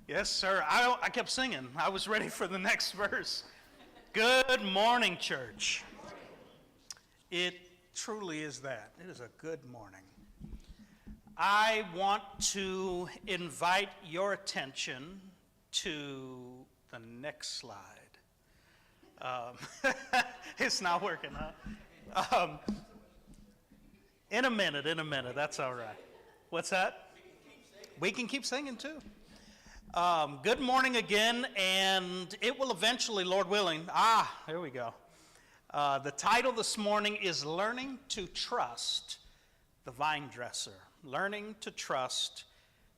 Yes, sir. I kept singing. I was ready for the next verse. Good morning, church. It truly is that. It is a good morning. I want to invite your attention to the next slide. It's not working, huh? In a minute, that's all right. What's that? We can keep singing too. Good morning again, and it will eventually, Lord willing, here we go. The title this morning is Learning to Trust the Vinedresser. Learning to Trust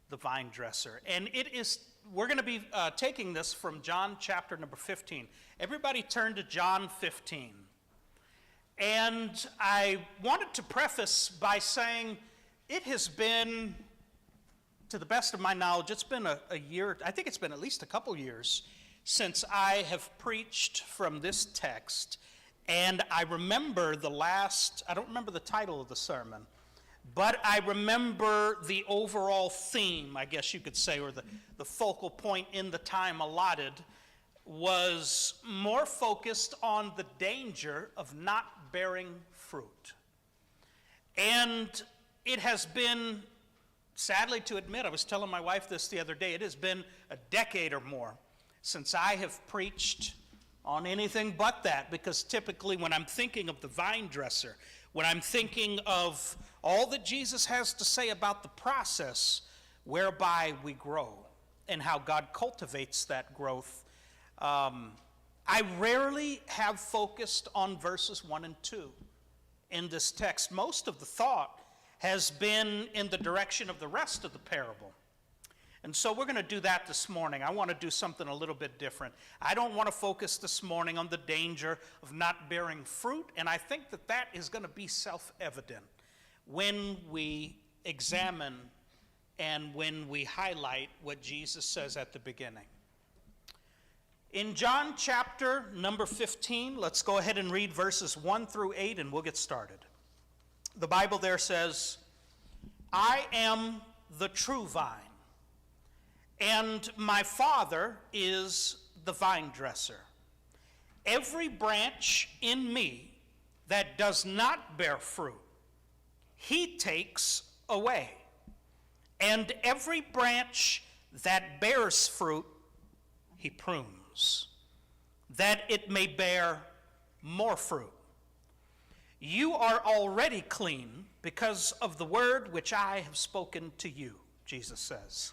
the Vinedresser. And we're going to be taking this from John chapter number 15. Everybody turn to John 15. And I wanted to preface by saying it has been, to the best of my knowledge, it's been a year, I think it's been at least a couple years since I have preached from this text. And I remember I don't remember the title of the sermon, but I remember the overall theme, I guess you could say, or the focal point in the time allotted was more focused on the danger of not bearing fruit. And it has been, sadly to admit, I was telling my wife this the other day, it has been a decade or more since I have preached on anything but that, because typically when I'm thinking of the vine dresser, when I'm thinking of all that Jesus has to say about the process whereby we grow and how God cultivates that growth, I rarely have focused on verses 1 and 2 in this text. Most of the thought has been in the direction of the rest of the parable. And so we're going to do that this morning. I want to do something a little bit different. I don't want to focus this morning on the danger of not bearing fruit, and I think that is going to be self-evident when we examine and when we highlight what Jesus says at the beginning. In John chapter number 15, let's go ahead and read verses 1 through 8, and we'll get started. The Bible there says, I am the true vine, and my Father is the vine dresser. Every branch in me that does not bear fruit, he takes away. And every branch that bears fruit, he prunes, that it may bear more fruit. You are already clean because of the word which I have spoken to you, Jesus says.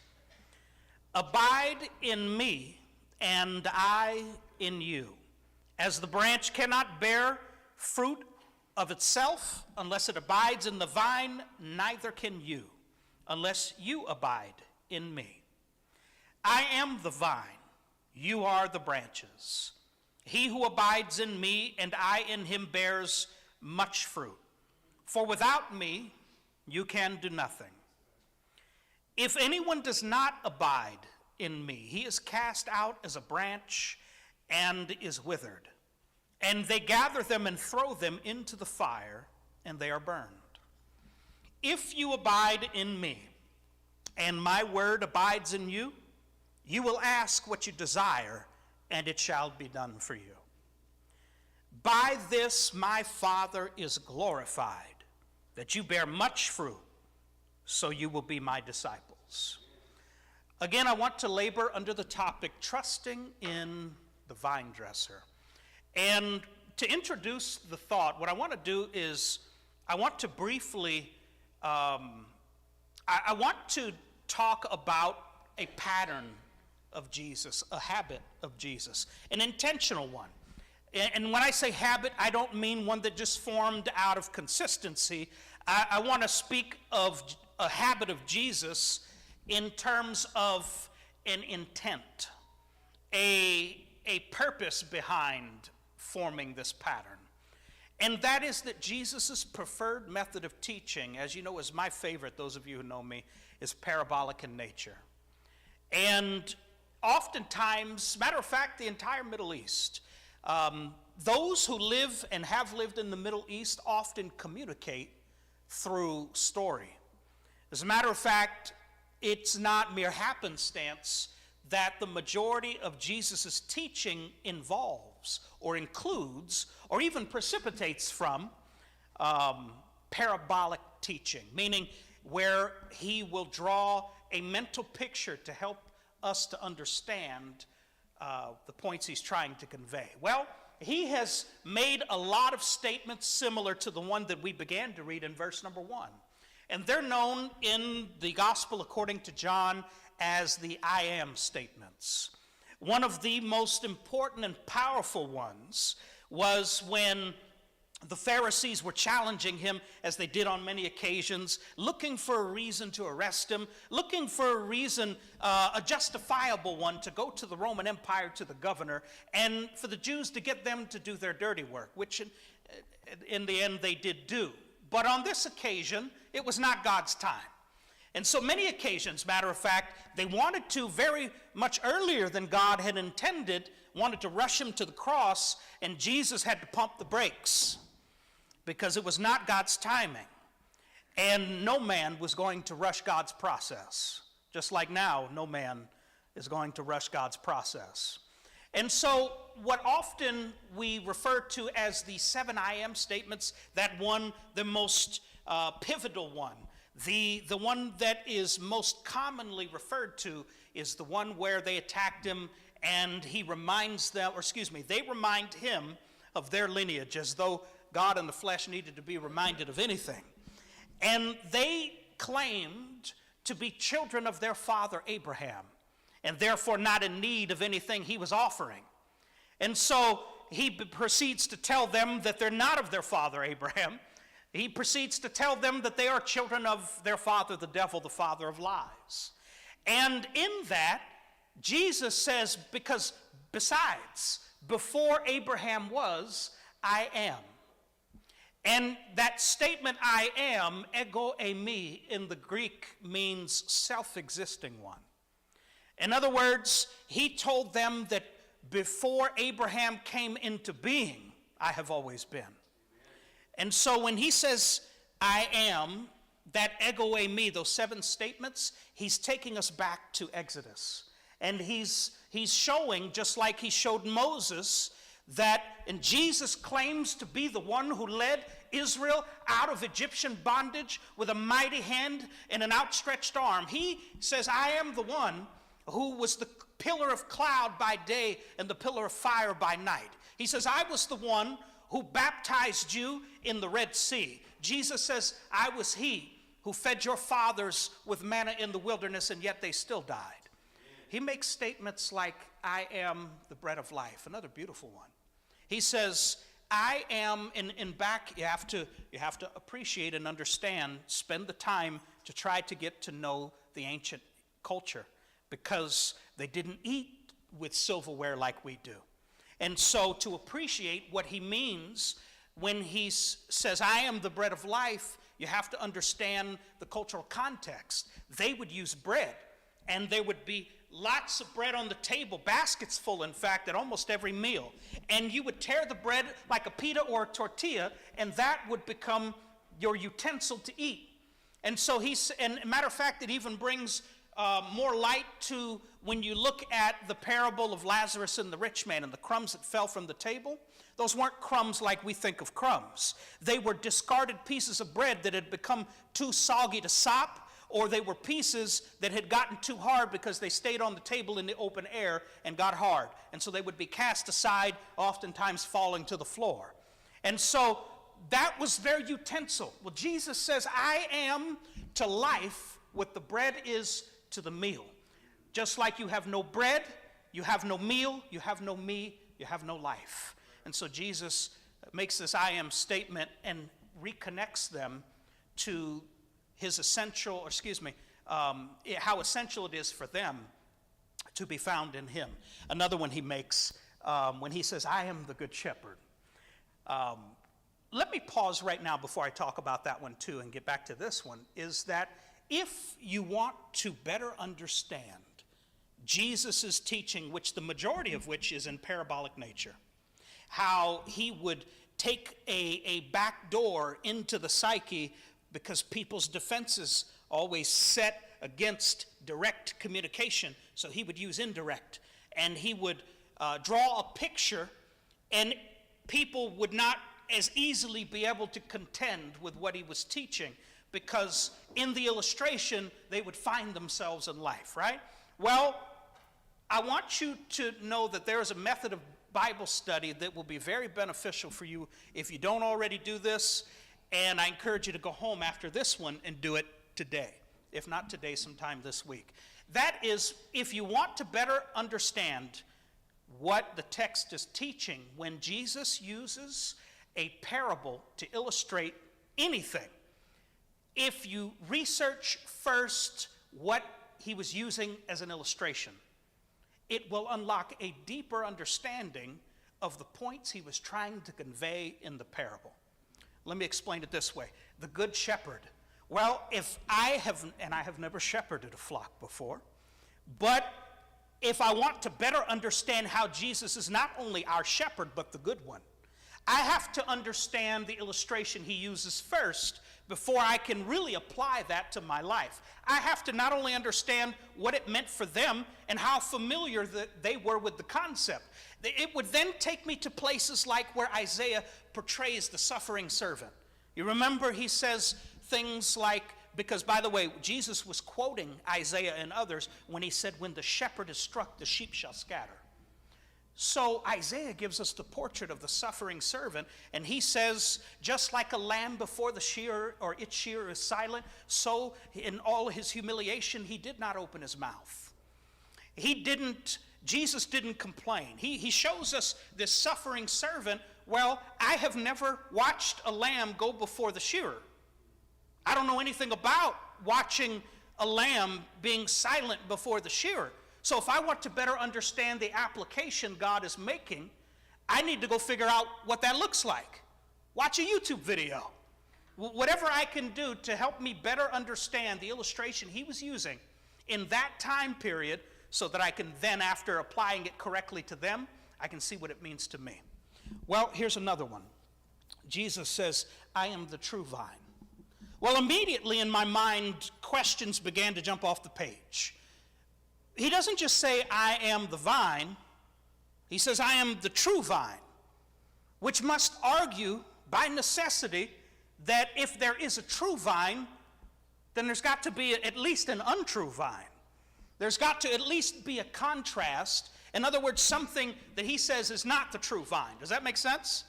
Abide in me, and I in you. As the branch cannot bear fruit of itself unless it abides in the vine, neither can you unless you abide in me. I am the vine, you are the branches. He who abides in me and I in him bears much fruit. For without me, you can do nothing. If anyone does not abide in me, he is cast out as a branch and is withered. And they gather them and throw them into the fire, and they are burned. If you abide in me, and my word abides in you, you will ask what you desire, and it shall be done for you. By this my Father is glorified, that you bear much fruit, so you will be my disciples. Again, I want to labor under the topic, trusting in the vine dresser. And to introduce the thought, what I want to do is, I want to briefly, I want to talk about a pattern of Jesus, a habit of Jesus, an intentional one. And when I say habit, I don't mean one that just formed out of consistency. I want to speak of a habit of Jesus in terms of an intent, a purpose behind forming this pattern. And that is that Jesus' preferred method of teaching, as you know, is my favorite, those of you who know me, is parabolic in nature. And oftentimes, matter of fact, the entire Middle East, those who live and have lived in the Middle East often communicate through story. As a matter of fact, it's not mere happenstance that the majority of Jesus' teaching involves or includes or even precipitates from parabolic teaching, meaning where he will draw a mental picture to help us to understand the points he's trying to convey. Well, he has made a lot of statements similar to the one that we began to read in verse number 1. And they're known in the gospel according to John as the I am statements. One of the most important and powerful ones was when the Pharisees were challenging him, as they did on many occasions, looking for a reason to arrest him, looking for a reason, a justifiable one, to go to the Roman Empire, to the governor, and for the Jews to get them to do their dirty work, which in the end they did do. But on this occasion, it was not God's time. And so many occasions, matter of fact, they wanted to very much earlier than God had intended, wanted to rush him to the cross, and Jesus had to pump the brakes because it was not God's timing. And no man was going to rush God's process. Just like now, no man is going to rush God's process. And so what often we refer to as the 7 I am statements, that one, the most pivotal one, the one that is most commonly referred to is the one where they attacked him and he reminds them, or excuse me, they remind him of their lineage as though God in the flesh needed to be reminded of anything. And they claimed to be children of their father Abraham, and therefore not in need of anything he was offering. And so he proceeds to tell them that they're not of their father Abraham. He proceeds to tell them that they are children of their father, the devil, the father of lies. And in that, Jesus says, because besides, before Abraham was, I am. And that statement, I am, ego eimi, in the Greek means self-existing one. In other words, he told them that before Abraham came into being, I have always been. And so when he says, I am, that ego eimi, those 7 statements, he's taking us back to Exodus. And he's showing, just like he showed Moses, that, and Jesus claims to be the one who led Israel out of Egyptian bondage with a mighty hand and an outstretched arm. He says, I am the one who was the pillar of cloud by day and the pillar of fire by night. He says, I was the one who baptized you in the Red Sea. Jesus says, I was he who fed your fathers with manna in the wilderness, and yet they still died. He makes statements like, I am the bread of life, another beautiful one. He says, I am, in back, you have to appreciate and understand, spend the time to try to get to know the ancient culture, because they didn't eat with silverware like we do. And so to appreciate what he means when he says, I am the bread of life, you have to understand the cultural context. They would use bread, and there would be lots of bread on the table, baskets full, in fact, at almost every meal. And you would tear the bread like a pita or a tortilla, and that would become your utensil to eat. And so and matter of fact, it even brings more light to when you look at the parable of Lazarus and the rich man and the crumbs that fell from the table. Those weren't crumbs like we think of crumbs. They were discarded pieces of bread that had become too soggy to sop, or they were pieces that had gotten too hard because they stayed on the table in the open air and got hard. And so they would be cast aside, oftentimes falling to the floor. And so that was their utensil. Well, Jesus says, I am to life what the bread is to the meal. Just like you have no bread, you have no meal, you have no me, you have no life. And so Jesus makes this I am statement and reconnects them to his essential, or excuse me, how essential it is for them to be found in him. Another one he makes when he says, I am the good shepherd. Let me pause right now before I talk about that one too and get back to this one, is that if you want to better understand Jesus' teaching, which the majority of which is in parabolic nature, how he would take a back door into the psyche because people's defenses always set against direct communication, so he would use indirect. And he would draw a picture, and people would not as easily be able to contend with what he was teaching, because in the illustration, they would find themselves in life, right? Well, I want you to know that there is a method of Bible study that will be very beneficial for you if you don't already do this, and I encourage you to go home after this one and do it today. If not today, sometime this week. That is, if you want to better understand what the text is teaching, when Jesus uses a parable to illustrate anything, if you research first what he was using as an illustration, it will unlock a deeper understanding of the points he was trying to convey in the parable. Let me explain it this way. The Good Shepherd. Well, if I have never shepherded a flock before, but if I want to better understand how Jesus is not only our shepherd, but the good one, I have to understand the illustration he uses first before I can really apply that to my life. I have to not only understand what it meant for them and how familiar that they were with the concept. It would then take me to places like where Isaiah portrays the suffering servant. You remember he says things like, because by the way, Jesus was quoting Isaiah and others when he said, when the shepherd is struck, the sheep shall scatter. So Isaiah gives us the portrait of the suffering servant, and he says, just like a lamb before the shearer or its shearer is silent, so in all his humiliation he did not open his mouth. Jesus didn't complain. He shows us this suffering servant. Well, I have never watched a lamb go before the shearer. I don't know anything about watching a lamb being silent before the shearer. So if I want to better understand the application God is making, I need to go figure out what that looks like. Watch a YouTube video. Whatever I can do to help me better understand the illustration he was using in that time period, so that I can then, after applying it correctly to them, I can see what it means to me. Well, here's another one. Jesus says, I am the true vine. Well, immediately in my mind, questions began to jump off the page. He doesn't just say, I am the vine. He says, I am the true vine, which must argue by necessity that if there is a true vine, then there's got to be at least an untrue vine. There's got to at least be a contrast. In other words, something that he says is not the true vine. Does that make sense?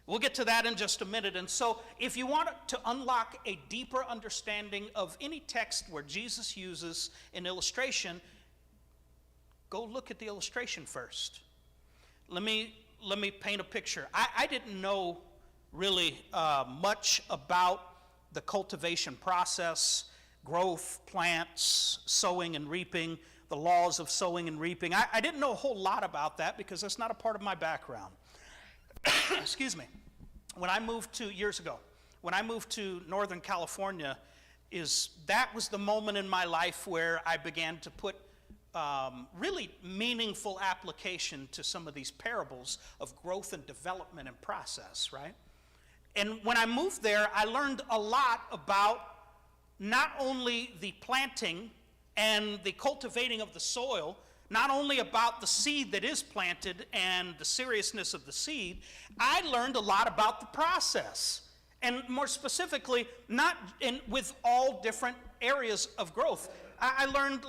We'll get to that in just a minute. And so if you want to unlock a deeper understanding of any text where Jesus uses an illustration, go look at the illustration first. Let me paint a picture. I didn't know really much about the cultivation process, growth, plants, sowing and reaping, the laws of sowing and reaping. I didn't know a whole lot about that because that's not a part of my background. Excuse me. Years ago, when I moved to Northern California, that was the moment in my life where I began to put really meaningful application to some of these parables of growth and development and process, right? And when I moved there, I learned a lot about not only the planting and the cultivating of the soil, not only about the seed that is planted and the seriousness of the seed, I learned a lot about the process. And more specifically, with all different areas of growth. I learned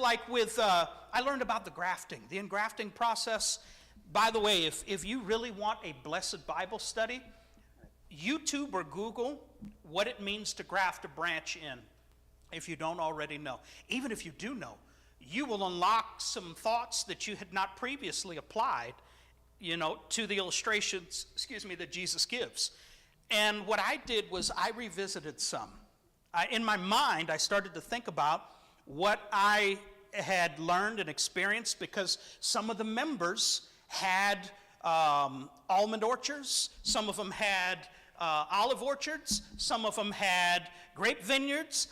about the grafting, the engrafting process. By the way, if you really want a blessed Bible study, YouTube or Google what it means to graft a branch in, if you don't already know. Even if you do know, you will unlock some thoughts that you had not previously applied, to the illustrations, that Jesus gives. And what I did was I revisited some. In my mind, I started to think about what I had learned and experienced, because some of the members had almond orchards, some of them had olive orchards, some of them had grape vineyards.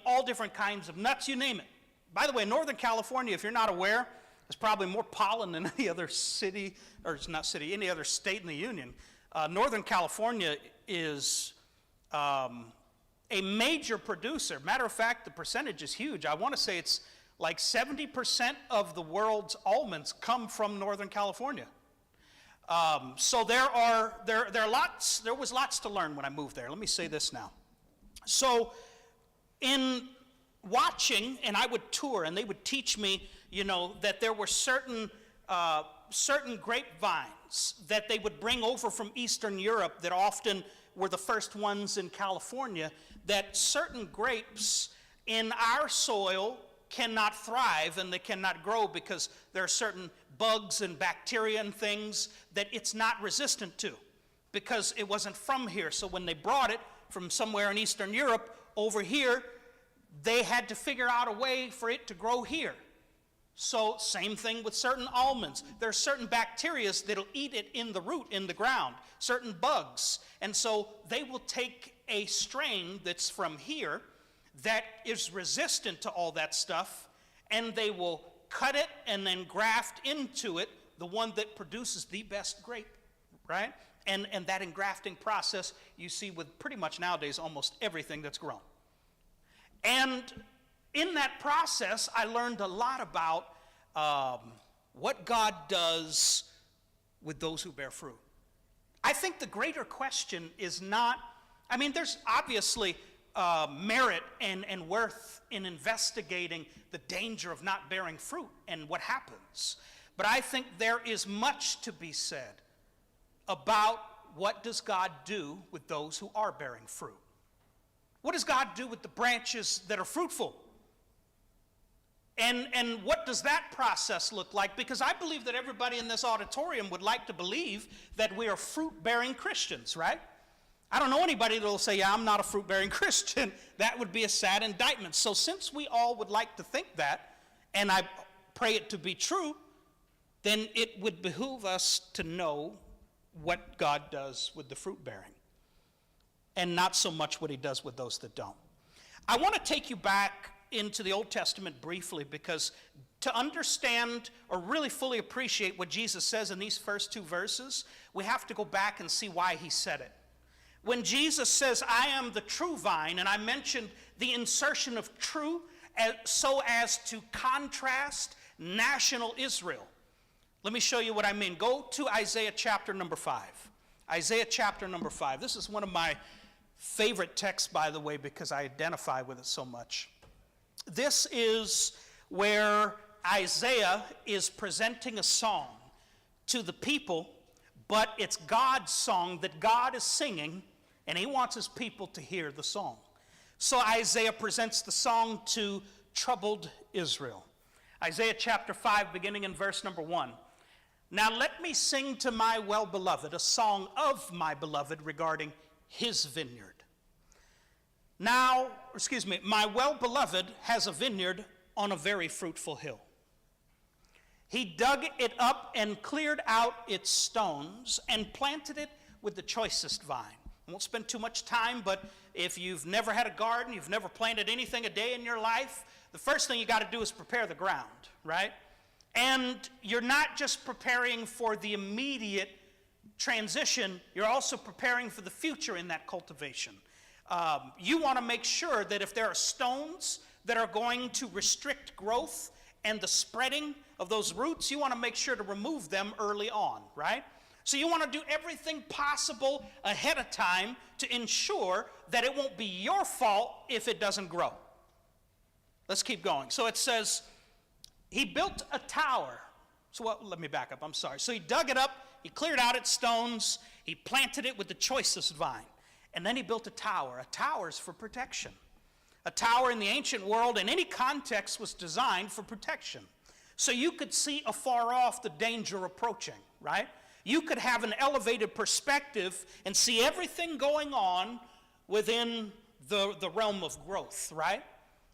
All different kinds of nuts, you name it. By the way, Northern California, if you're not aware, there's probably more pollen than any other any other state in the union. Northern California is a major producer. Matter of fact, the percentage is huge. I want to say it's like 70% of the world's almonds come from Northern California. So there was lots to learn when I moved there. Let me say this now. So in watching, and I would tour, and they would teach me, that there were certain grapevines that they would bring over from Eastern Europe that often were the first ones in California, that certain grapes in our soil cannot thrive and they cannot grow because there are certain bugs and bacteria and things that it's not resistant to because it wasn't from here. So when they brought it from somewhere in Eastern Europe over here, they had to figure out a way for it to grow here. So same thing with certain almonds. There are certain bacteria that'll eat it in the root, in the ground, certain bugs. And so they will take a strain that's from here that is resistant to all that stuff, and they will cut it and then graft into it the one that produces the best grape, right? And that engrafting process you see with pretty much nowadays almost everything that's grown. And in that process, I learned a lot about what God does with those who bear fruit. I think the greater question is not, there's obviously merit and worth in investigating the danger of not bearing fruit and what happens. But I think there is much to be said about what does God do with those who are bearing fruit. What does God do with the branches that are fruitful? And what does that process look like? Because I believe that everybody in this auditorium would like to believe that we are fruit-bearing Christians, right? I don't know anybody that will say, yeah, I'm not a fruit-bearing Christian. That would be a sad indictment. So since we all would like to think that, and I pray it to be true, then it would behoove us to know what God does with the fruit-bearing, and not so much what he does with those that don't. I want to take you back into the Old Testament briefly, because to understand or really fully appreciate what Jesus says in these first two verses, we have to go back and see why he said it. When Jesus says, I am the true vine, and I mentioned the insertion of true so as to contrast national Israel. Let me show you what I mean. Go to Isaiah chapter number 5. Isaiah chapter number 5. This is one of my favorite texts, by the way, because I identify with it so much. This is where Isaiah is presenting a song to the people, but it's God's song that God is singing, and he wants his people to hear the song. So Isaiah presents the song to troubled Israel. Isaiah chapter 5, beginning in verse number 1. Now let me sing to my well-beloved a song of my beloved regarding his vineyard. My well-beloved has a vineyard on a very fruitful hill. He dug it up and cleared out its stones and planted it with the choicest vine. I won't spend too much time, but if you've never had a garden, you've never planted anything a day in your life, the first thing you got to do is prepare the ground, right? And you're not just preparing for the immediate transition, you're also preparing for the future in that cultivation. You want to make sure that if there are stones that are going to restrict growth and the spreading of those roots, you want to make sure to remove them early on, right? So you want to do everything possible ahead of time to ensure that it won't be your fault if it doesn't grow. Let's keep going. So it says, he built a tower. Let me back up, I'm sorry. So he dug it up, he cleared out its stones, he planted it with the choicest vine. And then he built a tower. A tower is for protection. A tower in the ancient world, in any context, was designed for protection. So you could see afar off the danger approaching, right? You could have an elevated perspective and see everything going on within the realm of growth, right?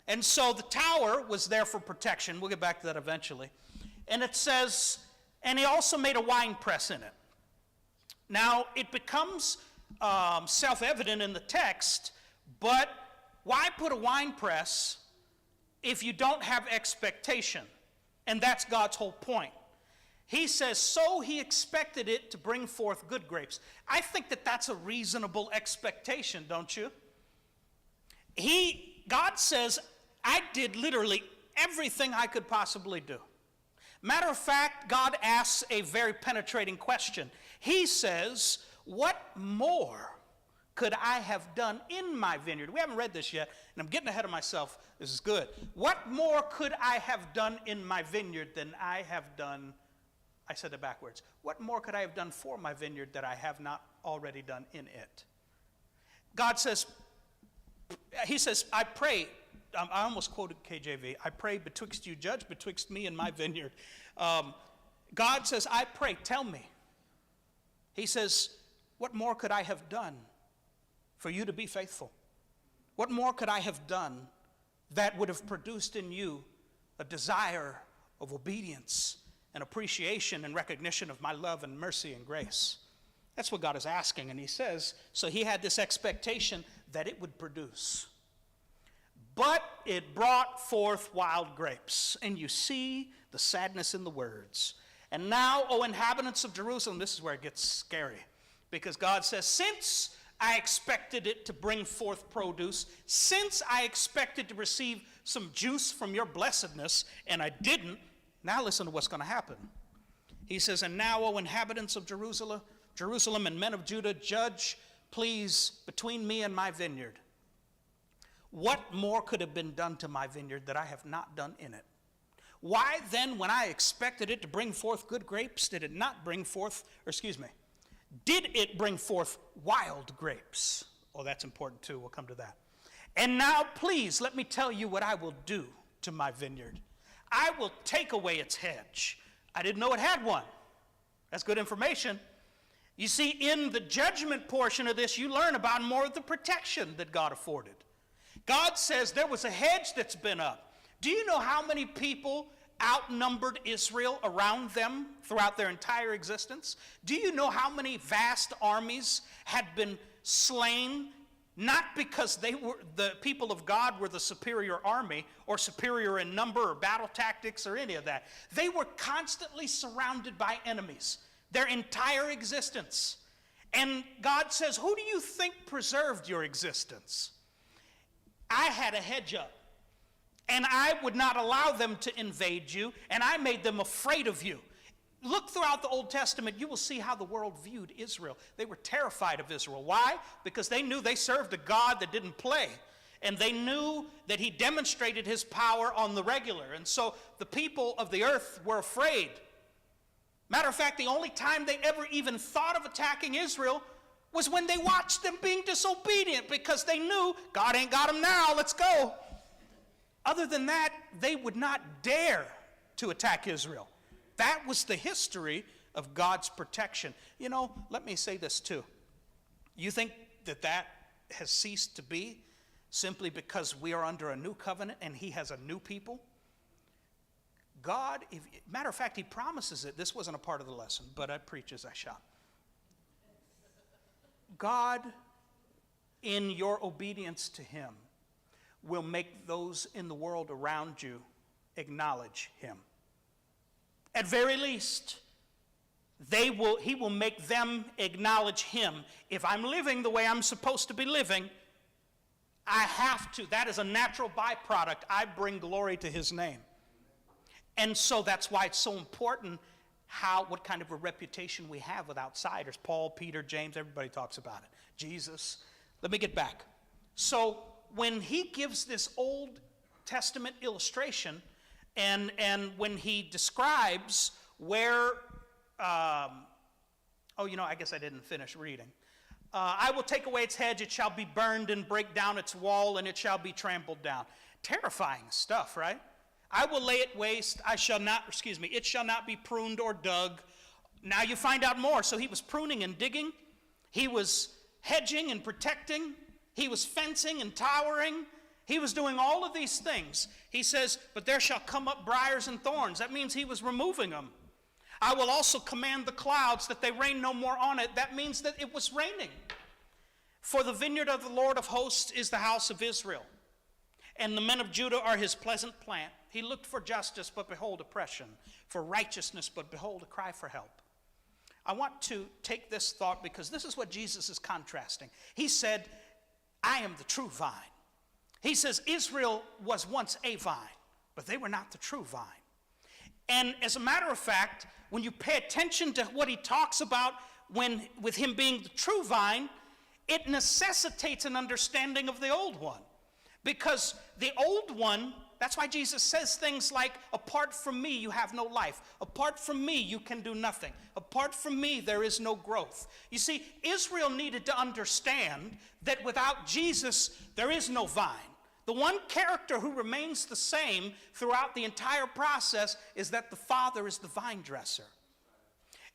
And so the tower was there for protection. We'll get back to that eventually. And it says, and he also made a wine press in it. Now, it becomes self-evident in the text, but why put a wine press if you don't have expectation? And that's God's whole point. He says, so he expected it to bring forth good grapes. I think that that's a reasonable expectation, don't you? God says, I did literally everything I could possibly do. Matter of fact, God asks a very penetrating question. He says, what more could I have done in my vineyard? We haven't read this yet, and I'm getting ahead of myself. This is good. What more could I have done in my vineyard than I have done? I said it backwards. What more could I have done for my vineyard that I have not already done in it? God says, he says, I pray. I almost quoted KJV. I pray betwixt you, judge betwixt me and my vineyard. God says, I pray, tell me. He says, what more could I have done for you to be faithful? What more could I have done that would have produced in you a desire of obedience and appreciation and recognition of my love and mercy and grace? That's what God is asking. And he says, so he had this expectation that it would produce. But it brought forth wild grapes. And you see the sadness in the words. And now, O inhabitants of Jerusalem, this is where it gets scary. Because God says, since I expected it to bring forth produce, since I expected to receive some juice from your blessedness, and I didn't, now listen to what's going to happen. He says, and now, O inhabitants of Jerusalem and men of Judah, judge, please, between me and my vineyard. What more could have been done to my vineyard that I have not done in it? Why then, when I expected it to bring forth good grapes, did it bring forth wild grapes? Oh, that's important too. We'll come to that. And now, please, let me tell you what I will do to my vineyard. I will take away its hedge. I didn't know it had one. That's good information. You see, in the judgment portion of this, you learn about more of the protection that God afforded. God says there was a hedge that's been up. Do you know how many people outnumbered Israel around them throughout their entire existence? Do you know how many vast armies had been slain, not because the people of God were the superior army or superior in number or battle tactics or any of that. They were constantly surrounded by enemies their entire existence. And God says, who do you think preserved your existence? I had a hedge up, and I would not allow them to invade you, and I made them afraid of you. Look throughout the Old Testament, you will see how the world viewed Israel. They were terrified of Israel. Why? Because they knew they served a God that didn't play, and they knew that he demonstrated his power on the regular, and so the people of the earth were afraid. Matter of fact, the only time they ever even thought of attacking Israel was when they watched them being disobedient, because they knew God ain't got them now, let's go. Other than that, they would not dare to attack Israel. That was the history of God's protection. You know, let me say this too. You think that has ceased to be simply because we are under a new covenant and he has a new people? God, matter of fact, he promises it. This wasn't a part of the lesson, but I preach as I shall. God, in your obedience to him, will make those in the world around you acknowledge him. At very least, he will make them acknowledge him. If I'm living the way I'm supposed to be living, I have to. That is a natural byproduct. I bring glory to his name. And so that's why it's so important what kind of a reputation we have with outsiders. Paul, Peter, James, everybody talks about it. Jesus. Let me get back. So when he gives this Old Testament illustration, and when he describes where, I guess I didn't finish reading. I will take away its hedge, it shall be burned, and break down its wall, and it shall be trampled down. Terrifying stuff, right? I will lay it waste, it shall not be pruned or dug. Now you find out more. So he was pruning and digging. He was hedging and protecting. He was fencing and towering. He was doing all of these things. He says, but there shall come up briars and thorns. That means he was removing them. I will also command the clouds that they rain no more on it. That means that it was raining. For the vineyard of the Lord of hosts is the house of Israel, and the men of Judah are his pleasant plant. He looked for justice, but behold oppression, for righteousness, but behold a cry for help. I want to take this thought because this is what Jesus is contrasting. He said, I am the true vine, He says Israel was once a vine, but they were not the true vine. And as a matter of fact, when you pay attention to what he talks about with him being the true vine, it necessitates an understanding of the old one. Because the old one, that's why Jesus says things like, apart from me, you have no life. Apart from me, you can do nothing. Apart from me, there is no growth. You see, Israel needed to understand that without Jesus, there is no vine. The one character who remains the same throughout the entire process is that the Father is the vine dresser.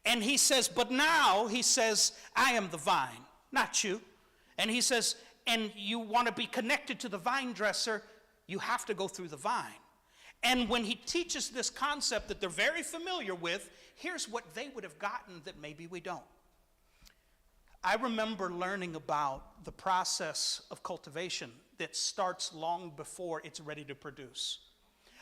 And he says, but now, he says, I am the vine, not you. And he says, and you want to be connected to the vine dresser, you have to go through the vine. And when he teaches this concept that they're very familiar with, here's what they would have gotten that maybe we don't. I remember learning about the process of cultivation that starts long before it's ready to produce.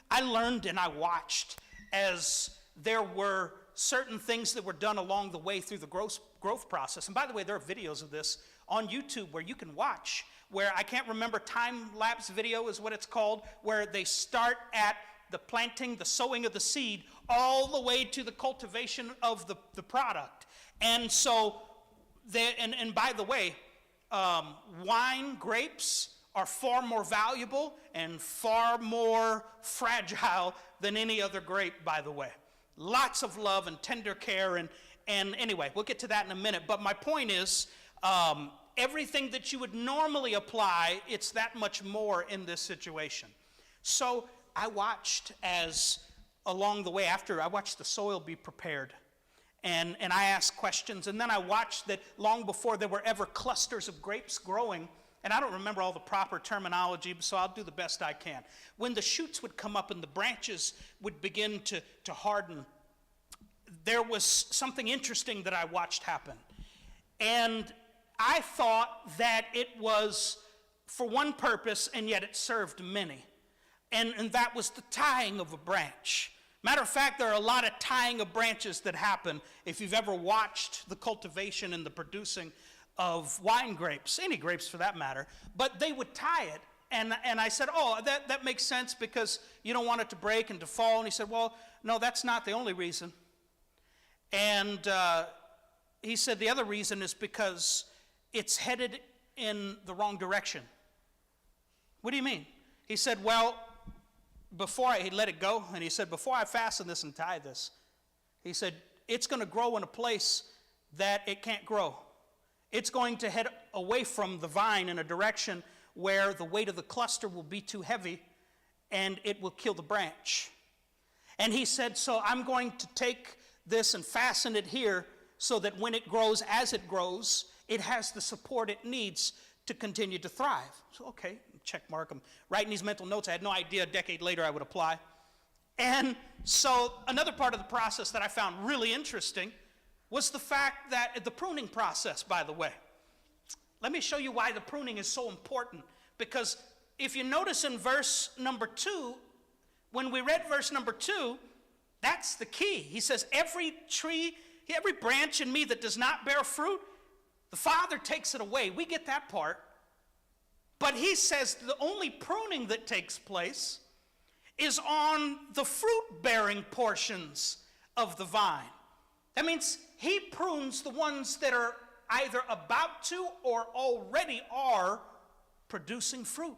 I learned and I watched as there were certain things that were done along the way through the growth process. And by the way, there are videos of this on YouTube where you can watch, where I can't remember, time-lapse video is what it's called, where they start at the planting, the sowing of the seed, all the way to the cultivation of the product. And so, and by the way, wine, grapes are far more valuable and far more fragile than any other grape, by the way. Lots of love and tender care, and anyway, we'll get to that in a minute. But my point is, everything that you would normally apply, it's that much more in this situation. So I watched as along the way, after I watched the soil be prepared, and I asked questions, and then I watched that long before there were ever clusters of grapes growing, and I don't remember all the proper terminology, so I'll do the best I can. When the shoots would come up and the branches would begin to harden, there was something interesting that I watched happen. And I thought that it was for one purpose, and yet it served many. And that was the tying of a branch. Matter of fact, there are a lot of tying of branches that happen if you've ever watched the cultivation and the producing of wine grapes, any grapes for that matter, but they would tie it. And I said, oh, that makes sense because you don't want it to break and to fall. And he said, well, no, that's not the only reason. And he said the other reason is because it's headed in the wrong direction. What do you mean? He said, well, he let it go, and he said, before I fasten this and tie this, he said, it's going to grow in a place that it can't grow. It's going to head away from the vine in a direction where the weight of the cluster will be too heavy, and it will kill the branch. And he said, so I'm going to take this and fasten it here so that when it grows, as it grows, it has the support it needs to continue to thrive. So, okay, check mark. I'm writing these mental notes. I had no idea a decade later I would apply. And so another part of the process that I found really interesting was the fact that the pruning process, by the way. Let me show you why the pruning is so important. Because if you notice in verse number 2, when we read verse number 2, that's the key. He says, every tree, every branch in me that does not bear fruit, the Father takes it away. We get that part. But he says the only pruning that takes place is on the fruit-bearing portions of the vine. That means he prunes the ones that are either about to or already are producing fruit.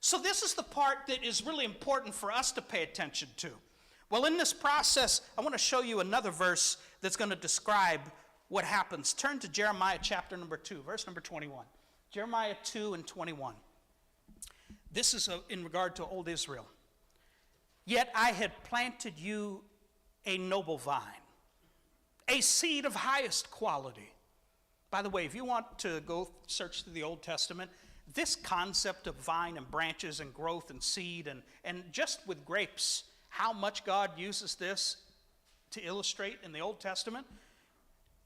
So this is the part that is really important for us to pay attention to. Well, in this process, I want to show you another verse that's going to describe what happens. Turn to Jeremiah chapter number 2, verse number 21. Jeremiah 2 and 21. This is in regard to old Israel. Yet I had planted you a noble vine, a seed of highest quality. By the way, if you want to go search through the Old Testament, this concept of vine and branches and growth and seed and just with grapes, how much God uses this to illustrate in the Old Testament,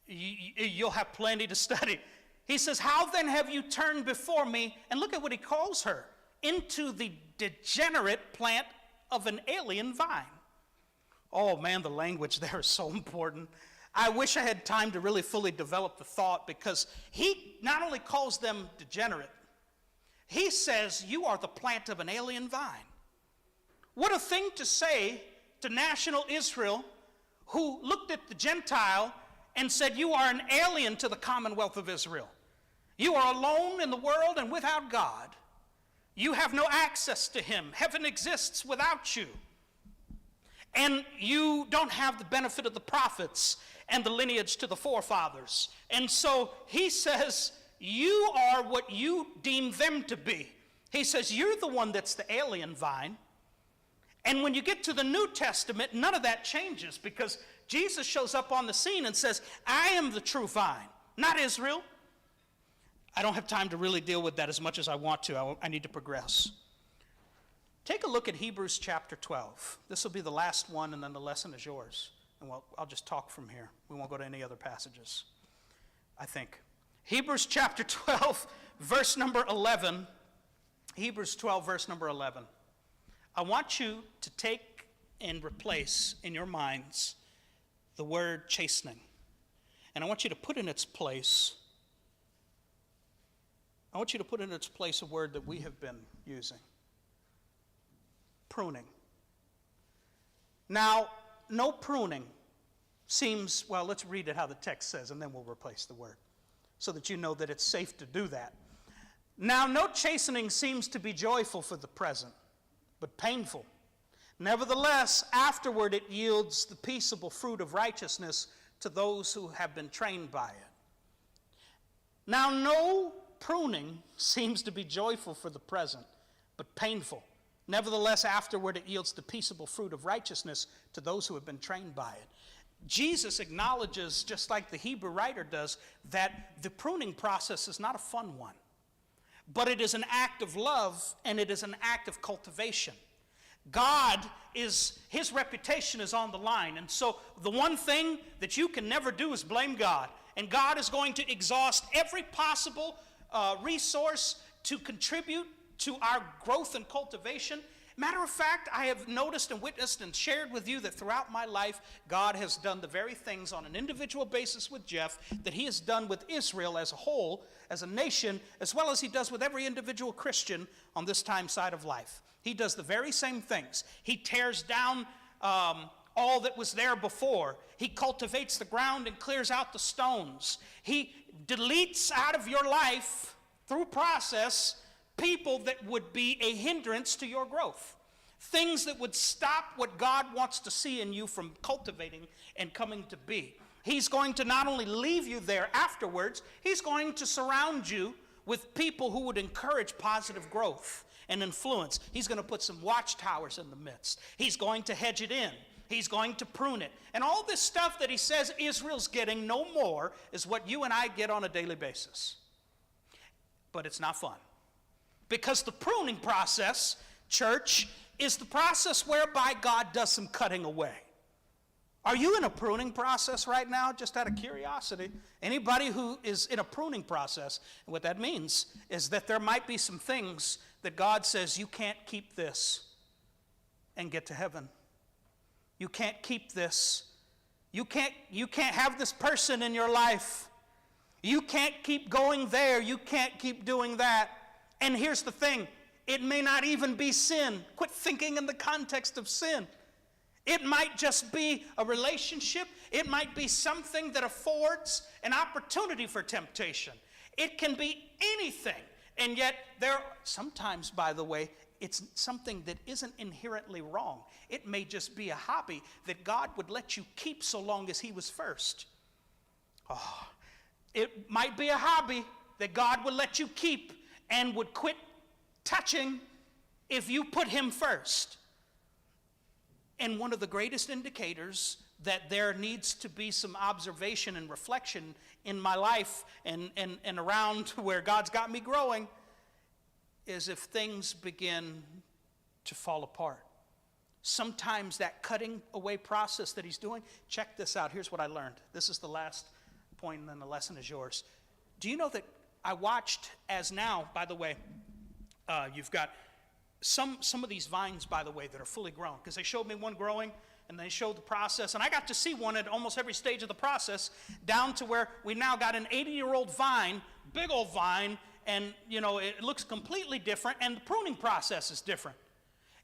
you'll have plenty to study. He says, how then have you turned before me, and look at what he calls her, into the degenerate plant of an alien vine. Oh man, the language there is so important. I wish I had time to really fully develop the thought, because he not only calls them degenerate, He says, you are the plant of an alien vine. What a thing to say to national Israel, who looked at the Gentile and said, you are an alien to the commonwealth of Israel. You are alone in the world and without God. You have no access to him. Heaven exists without you. And you don't have the benefit of the prophets and the lineage to the forefathers. And so he says, you are what you deem them to be. He says, you're the one that's the alien vine. And when you get to the New Testament, none of that changes, because Jesus shows up on the scene and says, I am the true vine, not Israel. I don't have time to really deal with that as much as I want to. I need to progress. Take a look at Hebrews chapter 12. This will be the last one, and then the lesson is yours. And I'll just talk from here. We won't go to any other passages, I think. Hebrews chapter 12, verse number 11. Hebrews 12, verse number 11. I want you to take and replace in your minds the word chastening. And I want you to put in its place, a word that we have been using. Pruning. Now, no pruning seems, well, let's read it how the text says, and then we'll replace the word, so that you know that it's safe to do that. Now, no chastening seems to be joyful for the present, but painful. Nevertheless, afterward it yields the peaceable fruit of righteousness to those who have been trained by it. Now, no pruning seems to be joyful for the present, but painful. Nevertheless, afterward it yields the peaceable fruit of righteousness to those who have been trained by it. Jesus acknowledges, just like the Hebrew writer does, that the pruning process is not a fun one. But it is an act of love, and it is an act of cultivation. His reputation is on the line. And so the one thing that you can never do is blame God. And God is going to exhaust every possible resource to contribute to our growth and cultivation. Matter of fact, I have noticed and witnessed and shared with you that throughout my life, God has done the very things on an individual basis with Jeff that he has done with Israel as a whole, as a nation, as well as he does with every individual Christian on this time side of life. He does the very same things. He tears down all that was there before. He cultivates the ground and clears out the stones. He deletes out of your life, through process, people that would be a hindrance to your growth. Things that would stop what God wants to see in you from cultivating and coming to be. He's going to not only leave you there afterwards, he's going to surround you with people who would encourage positive growth and influence. He's going to put some watchtowers in the midst. He's going to hedge it in. He's going to prune it. And all this stuff that he says Israel's getting no more is what you and I get on a daily basis. But it's not fun. Because the pruning process, church, is the process whereby God does some cutting away. Are you in a pruning process right now? Just out of curiosity. Anybody who is in a pruning process, and what that means is that there might be some things that God says, you can't keep this and get to heaven. You can't keep this. You can't have this person in your life. You can't keep going there. You can't keep doing that. And here's the thing, it may not even be sin. Quit thinking in the context of sin. It might just be a relationship. It might be something that affords an opportunity for temptation. It can be anything. And yet sometimes, by the way, it's something that isn't inherently wrong. It may just be a hobby that God would let you keep so long as he was first. Oh, it might be a hobby that God would let you keep and would quit touching if you put him first. And one of the greatest indicators that there needs to be some observation and reflection in my life and around where God's got me growing is if things begin to fall apart. Sometimes that cutting away process that he's doing, check this out. Here's what I learned. This is the last point, and then the lesson is yours. Do you know that I watched, as now, by the way, you've got some of these vines, by the way, that are fully grown, because they showed me one growing, and they showed the process, and I got to see one at almost every stage of the process, down to where we now got an 80-year-old vine, big old vine, it looks completely different, and the pruning process is different.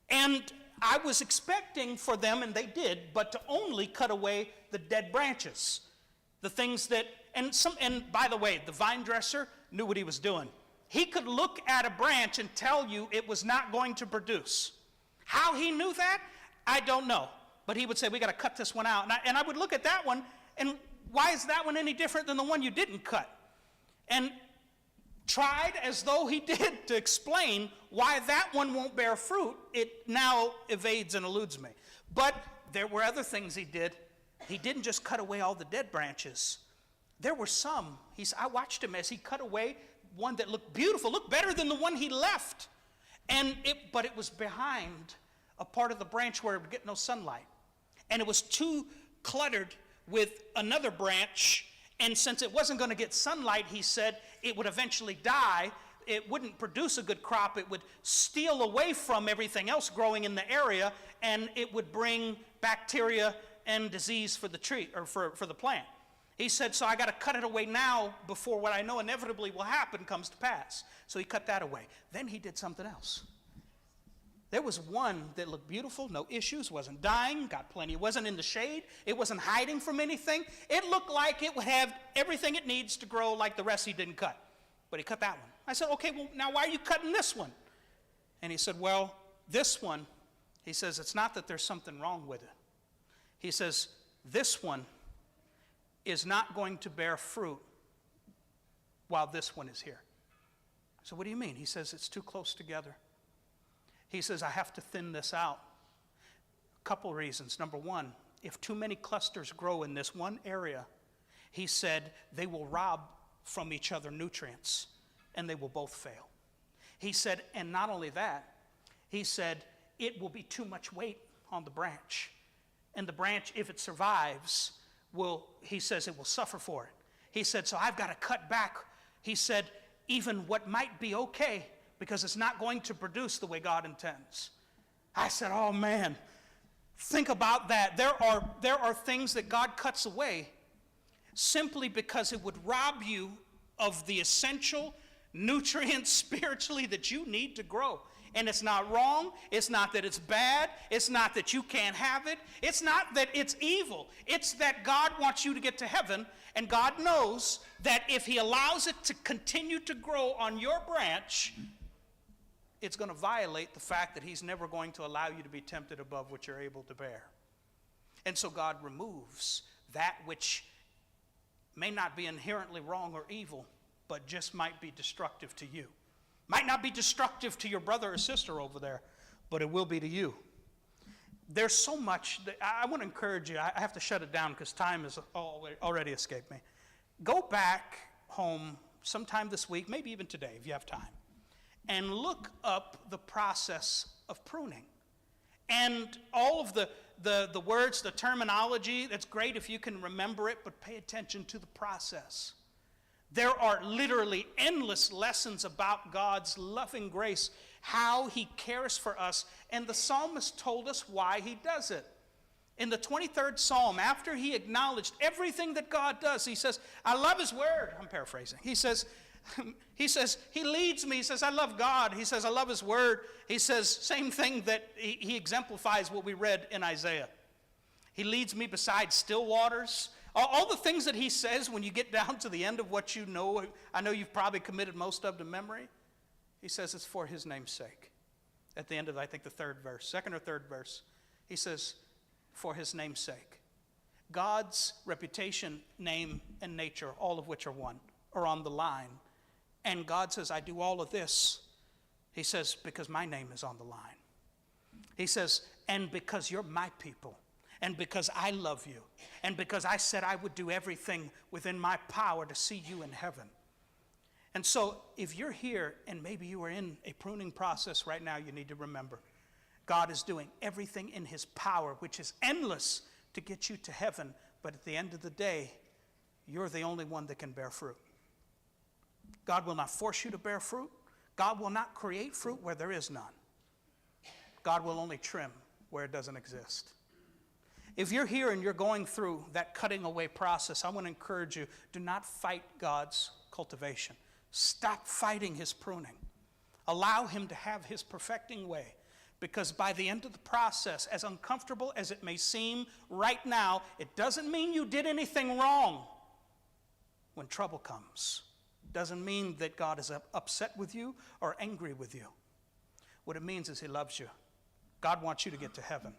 And I was expecting for them, and they did, but to only cut away the dead branches. The things that, and by the way, the vine dresser knew what he was doing. He could look at a branch and tell you it was not going to produce. How he knew that, I don't know. But he would say, we got to cut this one out. And I would look at that one, and why is that one any different than the one you didn't cut? And tried as though he did to explain why that one won't bear fruit, it now evades and eludes me. But there were other things he did. He didn't just cut away all the dead branches. There were some. I watched him as he cut away one that looked beautiful, looked better than the one he left. But it was behind a part of the branch where it would get no sunlight. And it was too cluttered with another branch. And since it wasn't going to get sunlight, he said, it would eventually die. It wouldn't produce a good crop. It would steal away from everything else growing in the area, and it would bring bacteria and disease for the tree, or for the plant. He said, so I got to cut it away now before what I know inevitably will happen comes to pass. So he cut that away. Then he did something else. There was one that looked beautiful, no issues, wasn't dying, got plenty. It wasn't in the shade. It wasn't hiding from anything. It looked like it would have everything it needs to grow like the rest he didn't cut. But he cut that one. I said, okay, well, now why are you cutting this one? And he said, well, this one, he says, it's not that there's something wrong with it. He says, this one is not going to bear fruit while this one is here. So what do you mean? He says, it's too close together. He says, I have to thin this out. A couple reasons. Number one, if too many clusters grow in this one area, he said, they will rob from each other nutrients, and they will both fail. He said, and not only that, he said, it will be too much weight on the branch. And the branch, if it survives, he says it will suffer for it. He said, so I've got to cut back. He said, even what might be okay, because it's not going to produce the way God intends. I said, oh man, think about that. There are things that God cuts away simply because it would rob you of the essential nutrients spiritually that you need to grow. And it's not wrong. It's not that it's bad. It's not that you can't have it. It's not that it's evil. It's that God wants you to get to heaven, and God knows that if he allows it to continue to grow on your branch, it's going to violate the fact that he's never going to allow you to be tempted above what you're able to bear. And so God removes that which may not be inherently wrong or evil, but just might be destructive to you. Might not be destructive to your brother or sister over there, but it will be to you. There's so much that I want to encourage you. I have to shut it down because time has already escaped me. Go back home sometime this week, maybe even today if you have time, and look up the process of pruning. And all of the words, the terminology, that's great if you can remember it, but pay attention to the process. There are literally endless lessons about God's loving grace, how he cares for us, and the psalmist told us why he does it. In the 23rd Psalm, after he acknowledged everything that God does, he says, I love his word. I'm paraphrasing. He says, he leads me. He says, I love God. He says, I love his word. He says, same thing that he exemplifies what we read in Isaiah. He leads me beside still waters. All the things that he says when you get down to the end of what you know, I know you've probably committed most of to memory. He says it's for his name's sake. At the end of, I think, the second or third verse, he says, for his name's sake. God's reputation, name, and nature, all of which are one, are on the line. And God says, I do all of this. He says, because my name is on the line. He says, and because you're my people. And because I love you, and because I said I would do everything within my power to see you in heaven. And so if you're here and maybe you are in a pruning process right now, you need to remember God is doing everything in his power, which is endless, to get you to heaven. But at the end of the day, you're the only one that can bear fruit. God will not force you to bear fruit. God will not create fruit where there is none. God will only trim where it doesn't exist. If you're here and you're going through that cutting away process, I want to encourage you, do not fight God's cultivation. Stop fighting his pruning. Allow him to have his perfecting way. Because by the end of the process, as uncomfortable as it may seem right now, it doesn't mean you did anything wrong. When trouble comes, it doesn't mean that God is upset with you or angry with you. What it means is he loves you. God wants you to get to heaven.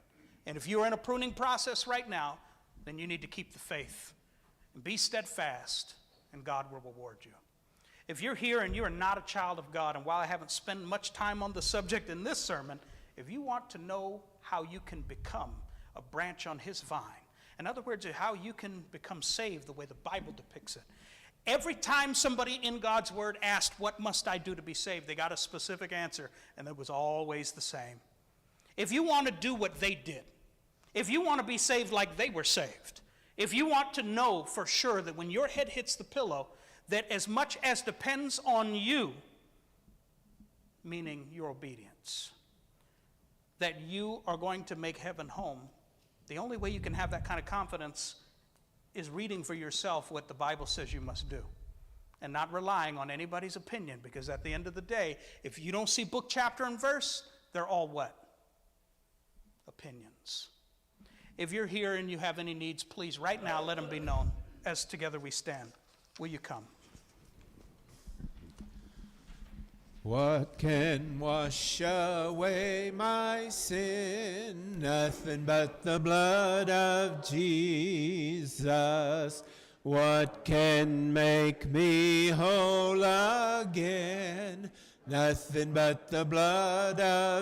And if you're in a pruning process right now, then you need to keep the faith and be steadfast, and God will reward you. If you're here and you are not a child of God, and while I haven't spent much time on the subject in this sermon, if you want to know how you can become a branch on his vine, in other words, how you can become saved the way the Bible depicts it, every time somebody in God's word asked, what must I do to be saved, they got a specific answer, and it was always the same. If you want to do what they did, if you want to be saved like they were saved, if you want to know for sure that when your head hits the pillow, that as much as depends on you, meaning your obedience, that you are going to make heaven home, the only way you can have that kind of confidence is reading for yourself what the Bible says you must do and not relying on anybody's opinion, because at the end of the day, if you don't see book, chapter, and verse, they're all what? Opinions. If you're here and you have any needs, please, right now, let them be known as together we stand. Will you come? What can wash away my sin? Nothing but the blood of Jesus. What can make me whole again? Nothing but the blood of